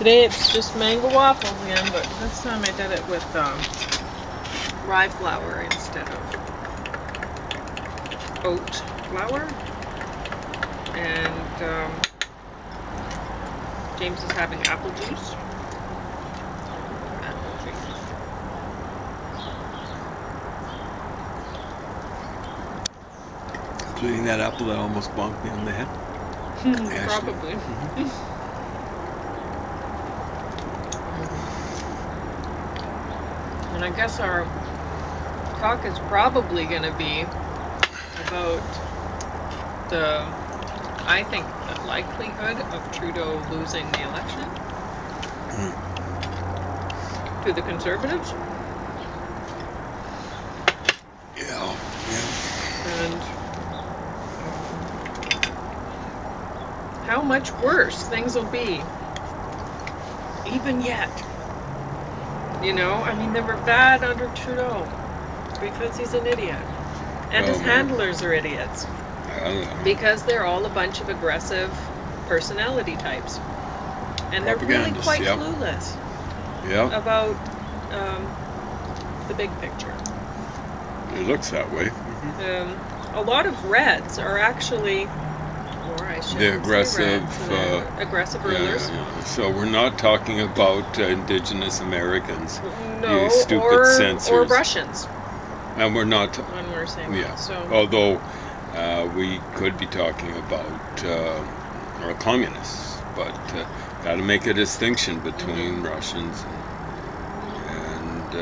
Today it's just mango waffles again, but this time I did it with rye flour instead of oat flour. And James is having apple juice. Including that apple that almost bonked me on the head. Probably. Mm-hmm. And I guess our talk is probably going to be about I think, the likelihood of Trudeau losing the election to the Conservatives. Yeah. And how much worse things will be, even yet. You know, I mean, they were bad under Trudeau because he's an idiot. And his handlers are idiots. Because they're all a bunch of aggressive personality types. And they're really quite clueless about the big picture. It looks that way. A lot of Reds are actually, or I should say aggressive rulers. Yeah. So we're not talking about Indigenous Americans. No, you stupid censors. Or Russians. And we're not. When we're saying that. So. Although we could be talking about or communists, but got to make a distinction between Russians and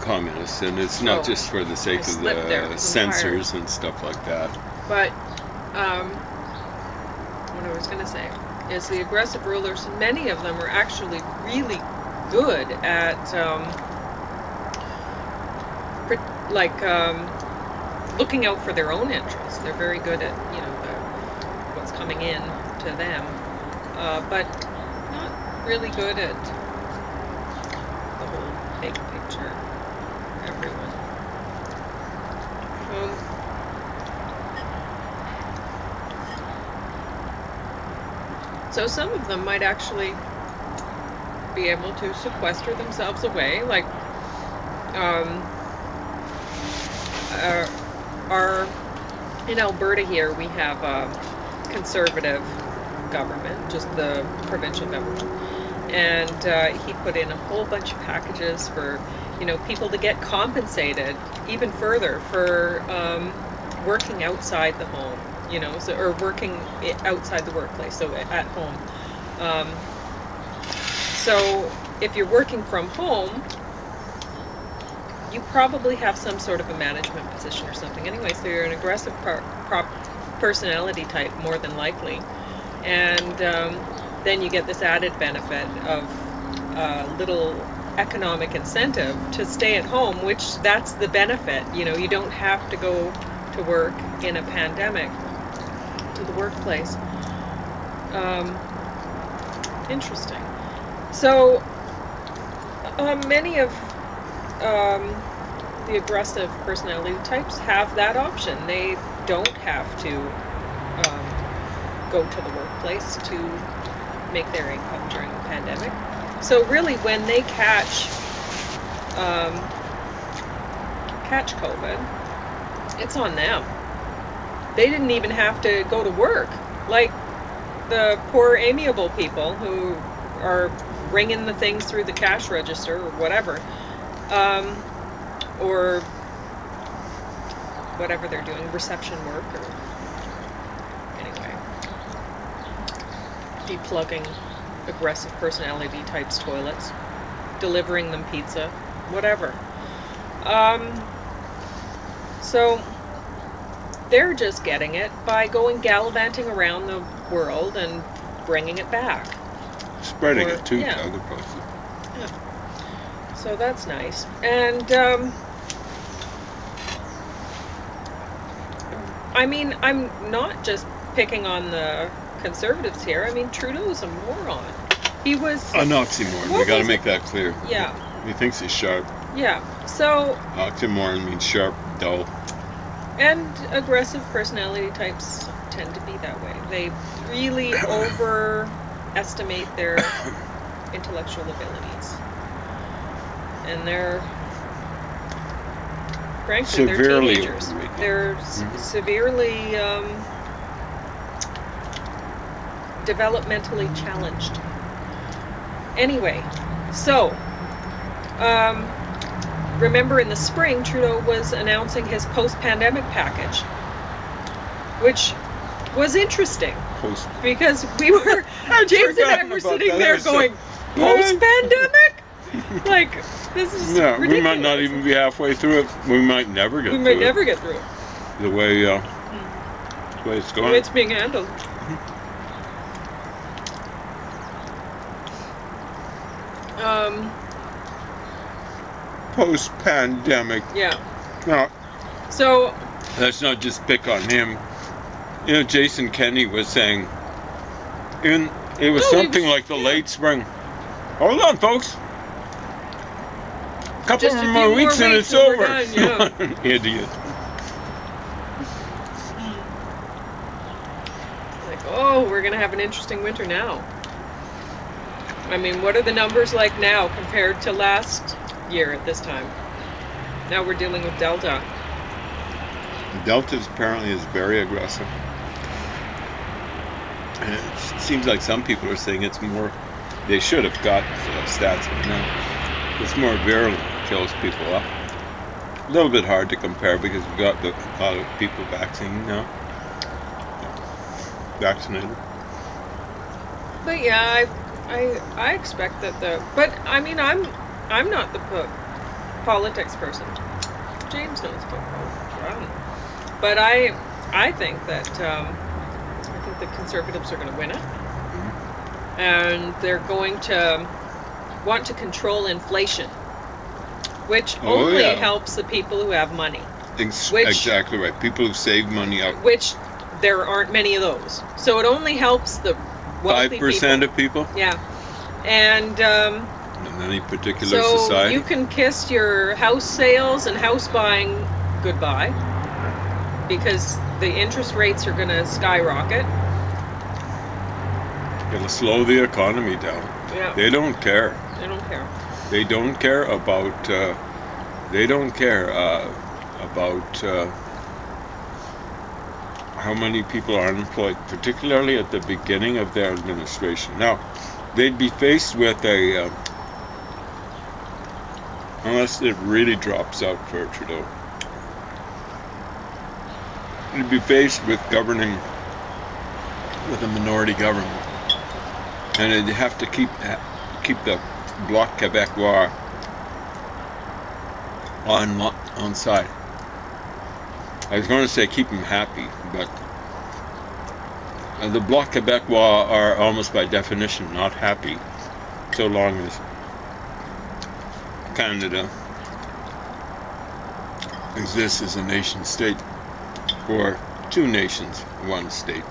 communists, and it's not just for the sake of the censors and stuff like that. But what I was going to say is the aggressive rulers, many of them are actually really good at looking out for their own interests. They're very good at, what's coming in to them, but not really good at the whole big picture. Everyone. So some of them might actually be able to sequester themselves away, like in Alberta here we have a conservative government, just the provincial government, and he put in a whole bunch of packages for people to get compensated even further for working outside the home, or working outside the workplace, so at home. So if you're working from home, you probably have some sort of a management position or something anyway, so you're an aggressive personality type more than likely, and then you get this added benefit of little economic incentive to stay at home, which that's the benefit. You don't have to go to work in a pandemic to the workplace. Interesting. So many of the aggressive personality types have that option. They don't have to go to the workplace to make their income during the pandemic. So really, when they catch COVID, it's on them. They didn't even have to go to work, like the poor amiable people who are ringing the things through the cash register or whatever, or whatever they're doing, reception work, or anyway, deplugging aggressive personality types' toilets, delivering them pizza, whatever. So they're just getting it by going gallivanting around the world and bringing it back. Spreading it too to other places. Yeah. So that's nice. And I mean, I'm not just picking on the Conservatives here. I mean, Trudeau's a moron. He was an oxymoron. We got to make that clear. Yeah. He thinks he's sharp. Yeah. So oxymoron means sharp, dull. And aggressive personality types tend to be that way. They really overestimate their intellectual abilities. And they're, frankly, Severely they're teenagers. overrated. They're severely developmentally challenged. Anyway, so remember in the spring, Trudeau was announcing his post-pandemic package, which was interesting because we were, James and I were sitting there going, post-pandemic? Like, this is ridiculous. We might not even be halfway through it. We might never get through it. We might never get through it. The way it's going. The way it's being handled. Post-pandemic. Yeah. Now, so let's not just pick on him. You know, Jason Kenney was saying, it was something like the late spring. Hold on, folks. A couple more weeks and it's over. Done, yeah. Idiot. Like, oh, we're going to have an interesting winter now. I mean, what are the numbers like now compared to last year at this time? Now we're dealing with Delta. Delta apparently is very aggressive. And it seems like some people are saying it's more, they should have got stats, but no. It's more virulent, kills people up. A little bit hard to compare because we've got a lot of people vaccinated now. Vaccinated. But yeah, I expect that but I mean, I'm not the politics person. James knows about politics. I don't know. But I think that the Conservatives are going to win it, and they're going to want to control inflation, which only helps the people who have money. Exactly right. People who save money up. Which there aren't many of those. So it only helps the wealthy 5% of people? Yeah. And in any particular society? So you can kiss your house sales and house buying goodbye, because the interest rates are going to skyrocket. It'll slow the economy down. Yeah. They don't care. They don't care. They don't care about. They don't care about how many people are unemployed, particularly at the beginning of their administration. Now, they'd be faced with a, unless it really drops out for Trudeau, they'd be faced with governing with a minority government. And they'd have to keep the Bloc Québécois on side. I was going to say keep them happy, but the Bloc Québécois are almost by definition not happy, so long as Canada exists as a nation state, or two nations, one state.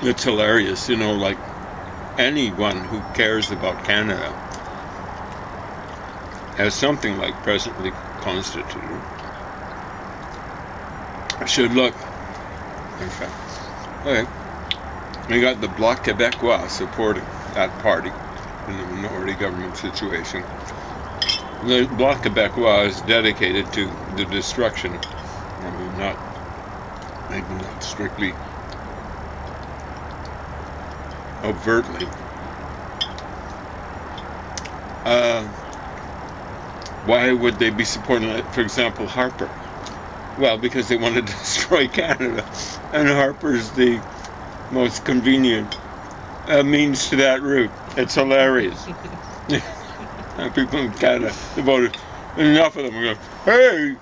It's hilarious, you know, like anyone who cares about Canada as something like presently constituted should look. Okay. We got the Bloc Québécois supporting that party in the minority government situation. The Bloc Québécois is dedicated to the destruction, maybe not strictly overtly. Why would they be supporting, for example, Harper? Well, because they want to destroy Canada, and Harper's the most convenient means to that route. It's hilarious. And people in Canada voted. Enough of them are going, hey,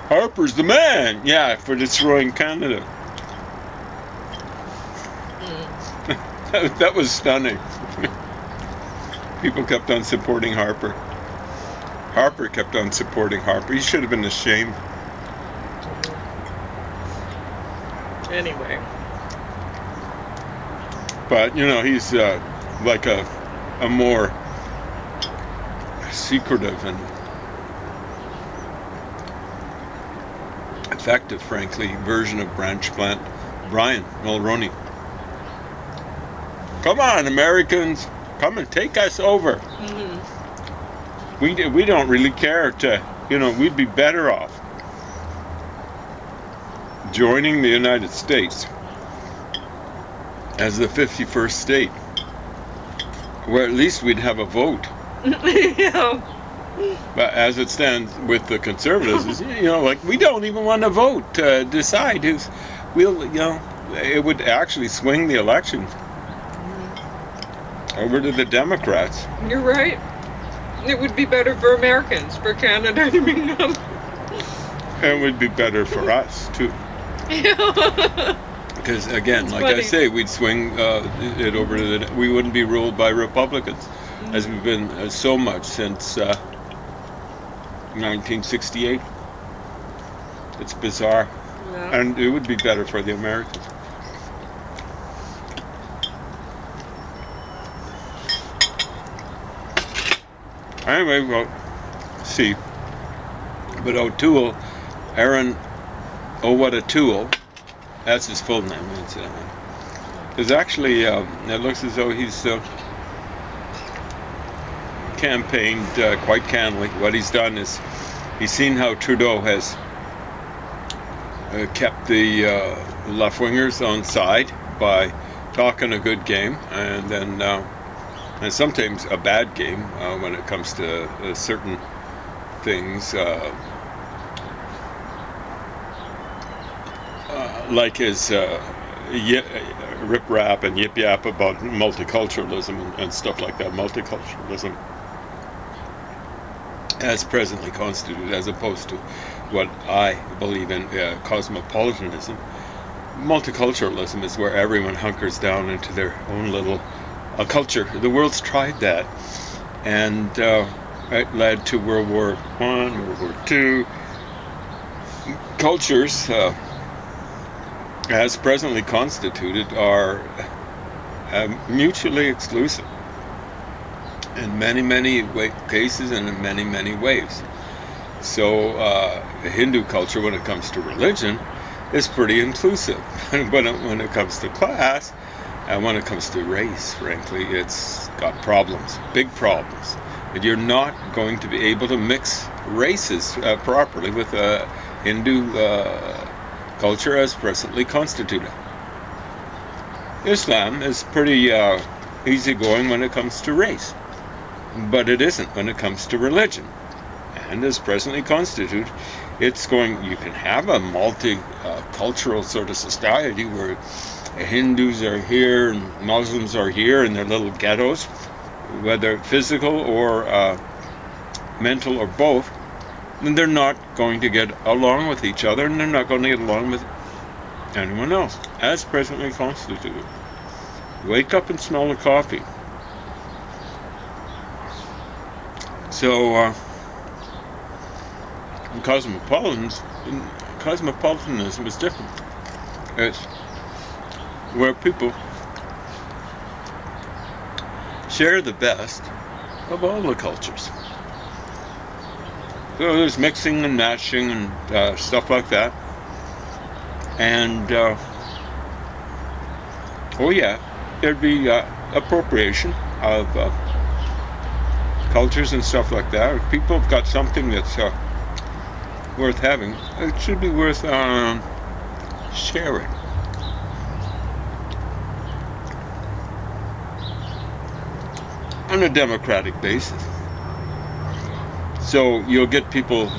Harper's the man. Yeah, for destroying Canada. That was stunning. People kept on supporting Harper. Harper kept on supporting Harper. He should have been ashamed. Anyway. But, you know, he's like a more secretive and effective, frankly, version of branch plant Brian Mulroney. Come on, Americans, come and take us over. We don't really care to, we'd be better off joining the United States as the 51st state, where at least we'd have a vote. Yeah. But as it stands with the conservatives, we don't even want to vote to decide who's, it would actually swing the election over to the Democrats. You're right. It would be better for Americans, for Canada to be numb. It would be better for us, too. Yeah. Because, again, It's like funny. I say, we'd swing it over to we wouldn't be ruled by Republicans, as we've been so much since 1968. It's bizarre. Yeah. And it would be better for the Americans. Anyway, well, see. But O'Toole, Aaron, oh what a tool, that's his full name, incidentally. There's actually, it looks as though he's campaigned quite candidly. What he's done is he's seen how Trudeau has kept the left-wingers on side by talking a good game and then and sometimes a bad game when it comes to certain things, like his rip-rap and yip-yap about multiculturalism and stuff like that. Multiculturalism as presently constituted, as opposed to what I believe in, cosmopolitanism. Multiculturalism is where everyone hunkers down into their own little culture. The world's tried that, and it led to World War I, World War II. Cultures, as presently constituted, are mutually exclusive in many, many cases and in many, many ways. So Hindu culture, when it comes to religion, is pretty inclusive. when it comes to class, and when it comes to race, frankly, it's got problems, big problems. And you're not going to be able to mix races properly with Hindu culture as presently constituted. Islam is pretty easygoing when it comes to race, but it isn't when it comes to religion. And as presently constituted, you can have a multicultural sort of society where Hindus are here and Muslims are here in their little ghettos, whether physical or mental or both, then they're not going to get along with each other, and they're not going to get along with anyone else, as presently constituted. Wake up and smell the coffee. So, cosmopolitanism is different. It's where people share the best of all the cultures. So there's mixing and matching and stuff like that. And, there'd be appropriation of cultures and stuff like that. If people have got something that's worth having, it should be worth sharing. On a democratic basis. So you'll get people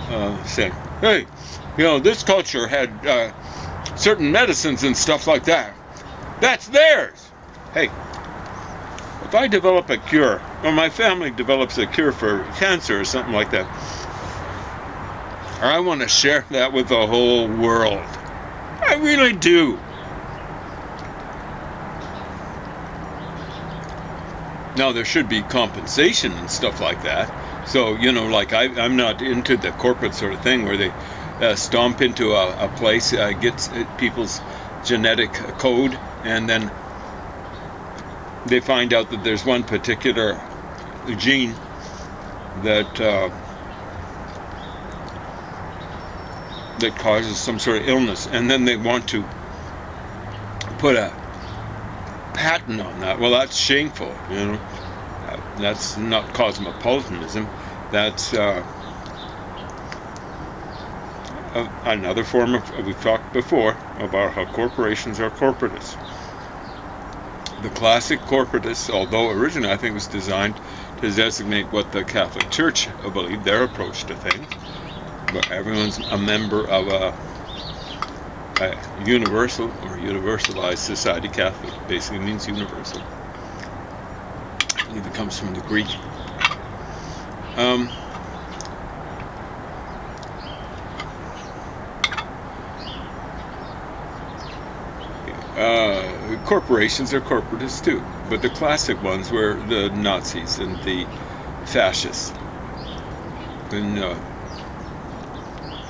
saying, hey, this culture had certain medicines and stuff like that. That's theirs. Hey, if I develop a cure, or my family develops a cure for cancer or something like that, I want to share that with the whole world. I really do. Now, there should be compensation and stuff like that. So, like I'm not into the corporate sort of thing where they stomp into a place, gets people's genetic code, and then they find out that there's one particular gene that that causes some sort of illness, and then they want to put a patent on that. Well, that's shameful, you know. That's not cosmopolitanism. That's another form of, we've talked before about how corporations are corporatists. The classic corporatists, although originally I think was designed to designate what the Catholic Church believed, their approach to things, but everyone's a member of a universal or universalized society. Catholic basically means universal. I believe it comes from the Greek. Corporations are corporatists too, but the classic ones were the Nazis and the fascists. In the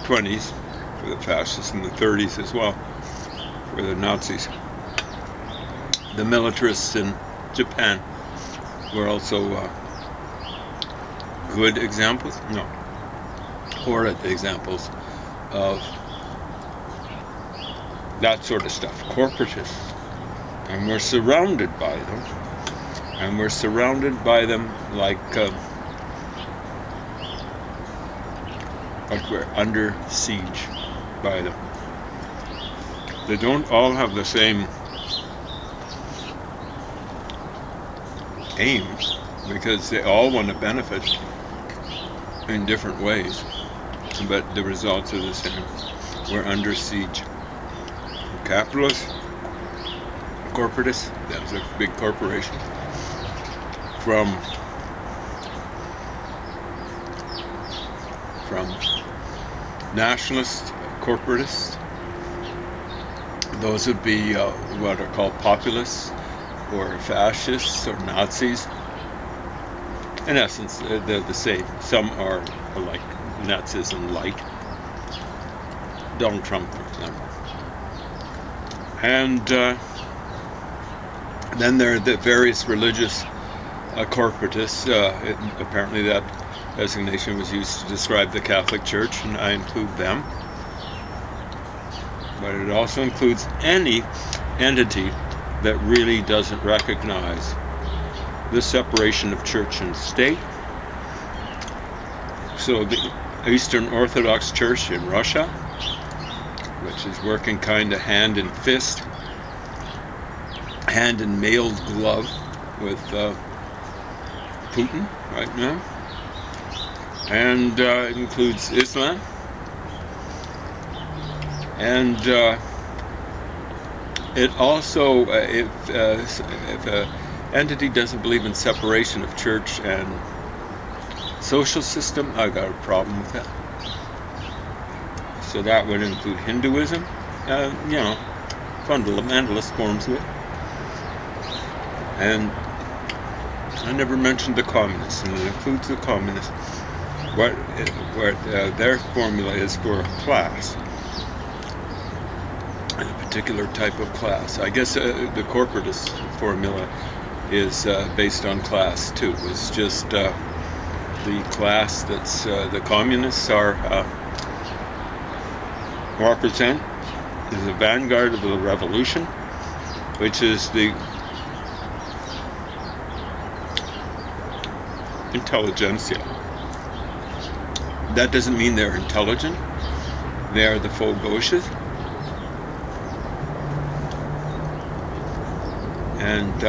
20s for the fascists, in the 30s as well for the Nazis. The militarists in Japan were also good examples, no, horrid examples of that sort of stuff, corporatists. And we're surrounded by them. And we're surrounded by them like we're under siege by them. They don't all have the same aims, because they all want to benefit in different ways. But the results are the same. We're under siege. Capitalists, corporatists, that's a big corporation, from nationalist corporatists. Those would be what are called populists or fascists or Nazis. In essence, they're the same. Some are like Nazism light. Donald Trump, for example. And then there are the various religious corporatists. Apparently that designation was used to describe the Catholic Church, and I include them. But it also includes any entity that really doesn't recognize the separation of church and state. So the Eastern Orthodox Church in Russia, which is working kind of hand in fist, hand in mailed glove with Putin right now. And it includes Islam. And it also, if an entity doesn't believe in separation of church and social system, I've got a problem with that. So that would include Hinduism, fundamentalist forms of it. And I never mentioned the communists, and it includes the communists. What their formula is for a class, a particular type of class. I guess the corporatist formula is based on class too. It's just the class that's the communists are represent is the vanguard of the revolution, which is the intelligentsia. That doesn't mean they're intelligent. They are the faux gauches. And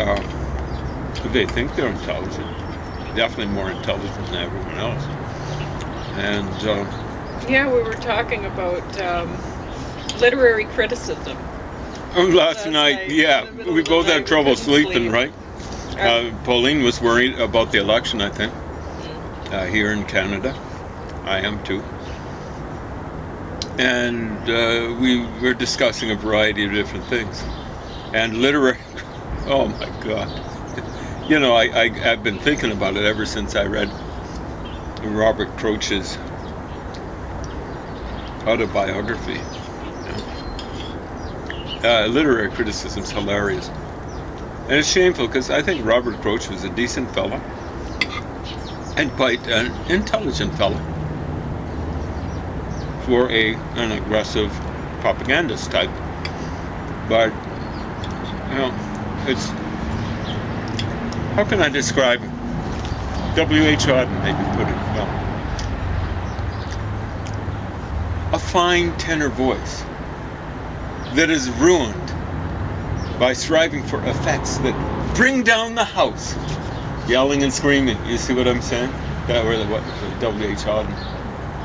they think they're intelligent. Definitely more intelligent than everyone else. And yeah, we were talking about literary criticism. Last night, yeah, we both had trouble sleeping, right? Pauline was worried about the election, I think, here in Canada. I am too. And we were discussing a variety of different things. And literary, oh my God. You know, I've been thinking about it ever since I read Robert Croce's autobiography. Literary criticism is hilarious. And it's shameful because I think Robert Croce was a decent fellow and quite an intelligent fellow. for an aggressive propagandist type. But, it's, how can I describe it? W.H. Auden maybe put it well. A fine tenor voice that is ruined by striving for effects that bring down the house. Yelling and screaming. You see what I'm saying? That was what W.H. Auden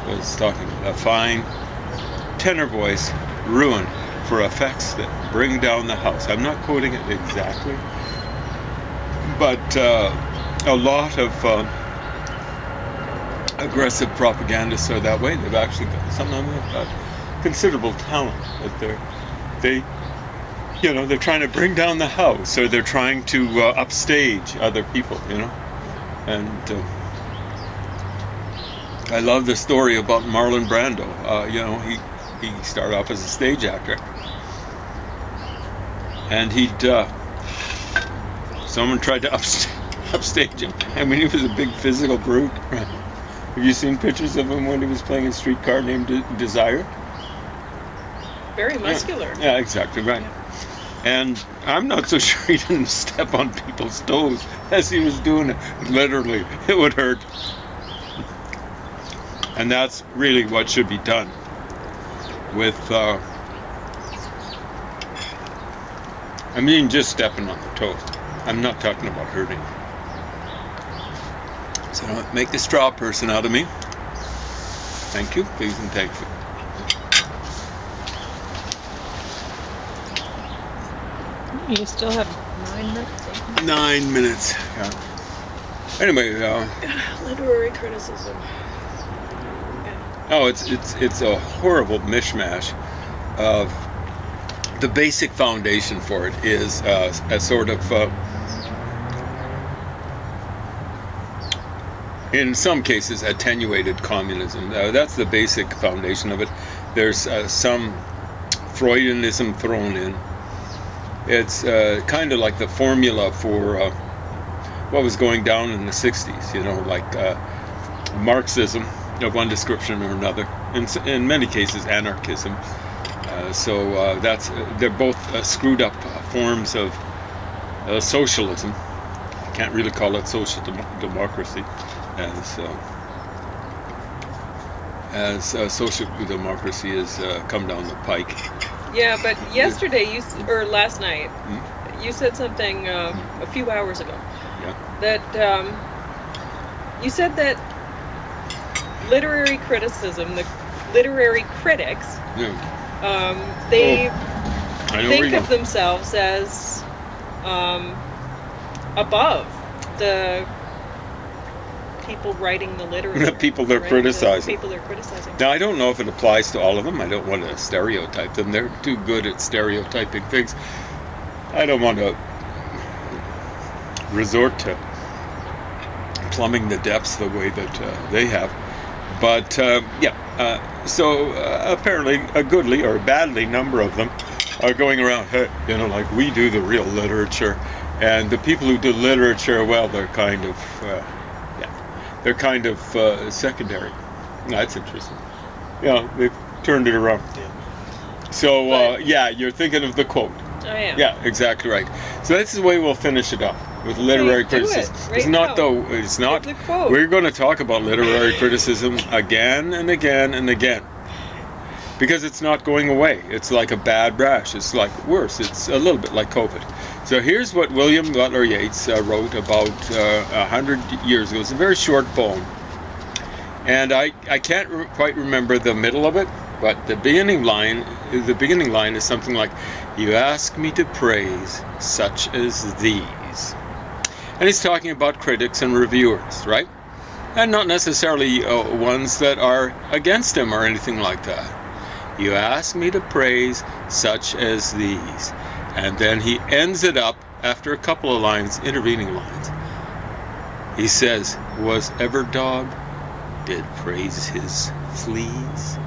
was talking about. A fine tenor voice ruined for effects that bring down the house. I'm not quoting it exactly, but a lot of aggressive propagandists are that way. They've actually got, some of them have got considerable talent, but they're trying to bring down the house, or they're trying to upstage other people, And I love the story about Marlon Brando. He started off as a stage actor, and someone tried to upstage him. I mean, he was a big physical brute. Have you seen pictures of him when he was playing a streetcar named Desire? Very muscular. Yeah, exactly right. Yeah. And I'm not so sure he didn't step on people's toes as he was doing it. Literally, it would hurt. And that's really what should be done with, just stepping on the toes. I'm not talking about hurting. So don't make the straw person out of me. Thank you, please and thank you. You still have 9 minutes. 9 minutes. Yeah. Anyway, literary criticism. Oh, it's a horrible mishmash of the basic foundation for it is a sort of in some cases attenuated communism. That's the basic foundation of it. There's some Freudianism thrown in. It's kind of like the formula for what was going down in the 60s, like Marxism of one description or another, in many cases anarchism. They're both screwed up forms of socialism. I can't really call it social democracy as social democracy has come down the pike. Yeah, but yesterday or last night, you said something a few hours ago. Yeah. That you said that literary criticism, the literary critics, they think of themselves as above the people writing the literature. The people they're criticizing. The people they're criticizing. Now, I don't know if it applies to all of them. I don't want to stereotype them. They're too good at stereotyping things. I don't want to resort to plumbing the depths the way that they have. But, so apparently a goodly or badly number of them are going around, like we do the real literature. And the people who do literature, well, they're kind of... secondary. That's interesting. They've turned it around. So, you're thinking of the quote. I am. Yeah, exactly right. So this is the way we'll finish it up with literary criticism. It's not though. It's not. The quote. We're going to talk about literary criticism again and again and again. Because it's not going away. It's like a bad rash. It's like worse. It's a little bit like COVID. So here's what William Butler Yeates wrote about 100 years ago. It's a very short poem. And I can't quite remember the middle of it, but the beginning line is something like, "You ask me to praise such as these." And he's talking about critics and reviewers, right? And not necessarily ones that are against him or anything like that. "You ask me to praise such as these." And then he ends it up after a couple of lines, intervening lines. He says, "Was ever dog did praise his fleas?"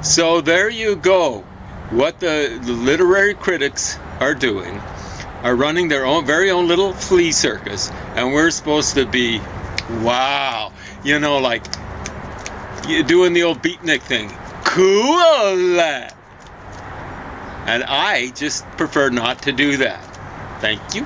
So there you go. What the literary critics are doing are running their own very own little flea circus, and we're supposed to be, wow, like you're doing the old beatnik thing. cool. And I just prefer not to do that. Thank you.